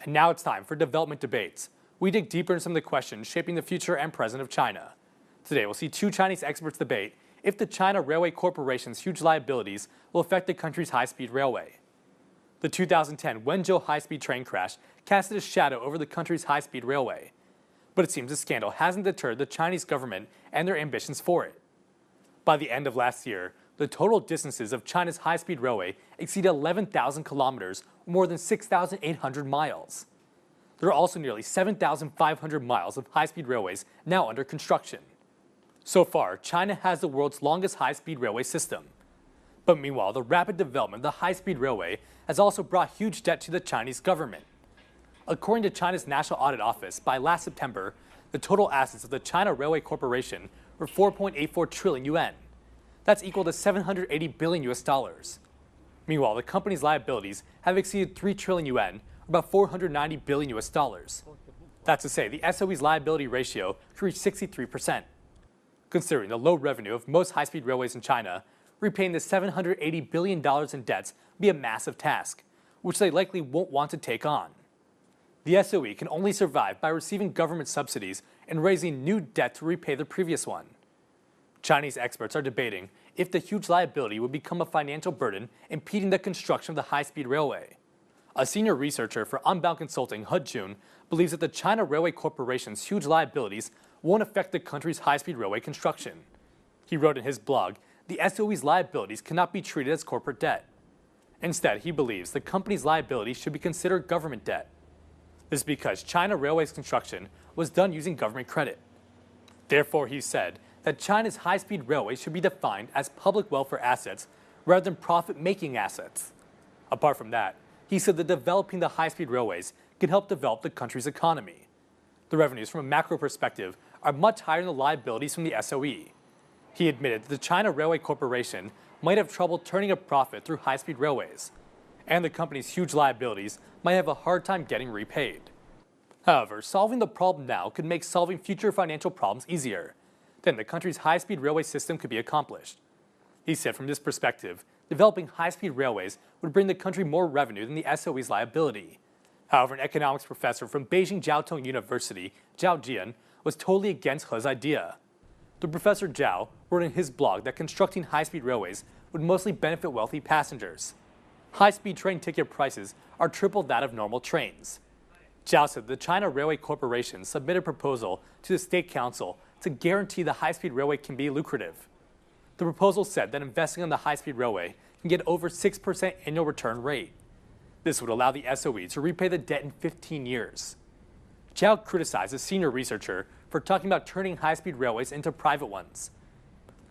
And now it's time for development debates. We dig deeper into some of the questions shaping the future and present of China. Today, we'll see two Chinese experts debate if the China Railway Corporation's huge liabilities will affect the country's high-speed railway. The 2010 Wenzhou high-speed train crash casted a shadow over the country's high-speed railway. But it seems the scandal hasn't deterred the Chinese government and their ambitions for it. By the end of last year, the total distances of China's high-speed railway exceeded 11,000 kilometers, or more than 6,800 miles. There are also nearly 7,500 miles of high-speed railways now under construction. So far, China has the world's longest high-speed railway system. But meanwhile, the rapid development of the high-speed railway has also brought huge debt to the Chinese government. According to China's National Audit Office, by last September, the total assets of the China Railway Corporation were 4.84 trillion yuan. That's equal to 780 billion US dollars. Meanwhile, the company's liabilities have exceeded 3 trillion yuan, or about 490 billion US dollars. That's to say, the SOE's liability ratio could reach 63%. Considering the low revenue of most high-speed railways in China, repaying the $780 billion in debts would be a massive task, which they likely won't want to take on. The SOE can only survive by receiving government subsidies and raising new debt to repay the previous one. Chinese experts are debating if the huge liability would become a financial burden impeding the construction of the high-speed railway. A senior researcher for Unbound Consulting, He Jun, believes that the China Railway Corporation's huge liabilities won't affect the country's high-speed railway construction. He wrote in his blog, the SOE's liabilities cannot be treated as corporate debt. Instead, he believes the company's liabilities should be considered government debt. This is because China Railway's construction was done using government credit. Therefore, he said that China's high-speed railways should be defined as public welfare assets rather than profit-making assets. Apart from that, he said that developing the high-speed railways can help develop the country's economy. The revenues from a macro perspective are much higher than the liabilities from the SOE. He admitted that the China Railway Corporation might have trouble turning a profit through high-speed railways, and the company's huge liabilities might have a hard time getting repaid. However, solving the problem now could make solving future financial problems easier. Then the country's high-speed railway system could be accomplished. He said from this perspective, developing high-speed railways would bring the country more revenue than the SOE's liability. However, an economics professor from Beijing Jiao Tong University, Zhao Jian, was totally against He's idea. The Professor Zhao wrote in his blog that constructing high-speed railways would mostly benefit wealthy passengers. High-speed train ticket prices are triple that of normal trains. Zhao said the China Railway Corporation submitted a proposal to the State Council to guarantee the high-speed railway can be lucrative. The proposal said that investing in the high-speed railway can get over 6% annual return rate. This would allow the SOE to repay the debt in 15 years. Zhao criticized a senior researcher for talking about turning high-speed railways into private ones.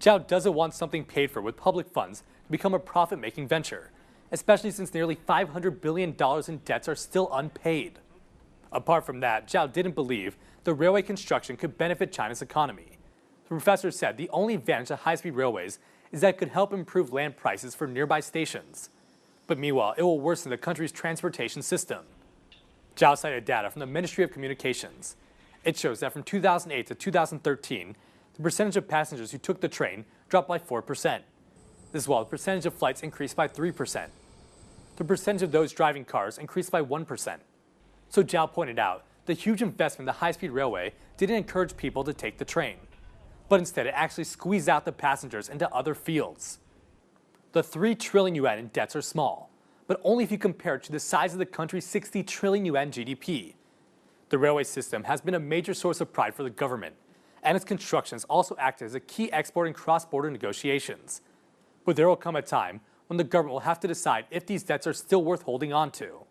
Zhao doesn't want something paid for with public funds to become a profit-making venture, especially since nearly $500 billion in debts are still unpaid. Apart from that, Zhao didn't believe the railway construction could benefit China's economy. The professor said the only advantage of high-speed railways is that it could help improve land prices for nearby stations. But meanwhile, it will worsen the country's transportation system. Zhao cited data from the Ministry of Communications. It shows that from 2008 to 2013, the percentage of passengers who took the train dropped by 4%. This while the percentage of flights increased by 3%. The percentage of those driving cars increased by 1%. So Zhao pointed out the huge investment in the high-speed railway didn't encourage people to take the train, but instead it actually squeezed out the passengers into other fields. The 3 trillion yuan in debts are small, but only if you compare it to the size of the country's 60 trillion yuan GDP. The railway system has been a major source of pride for the government, and its construction has also acted as a key export in cross-border negotiations. But there will come a time when the government will have to decide if these debts are still worth holding on to.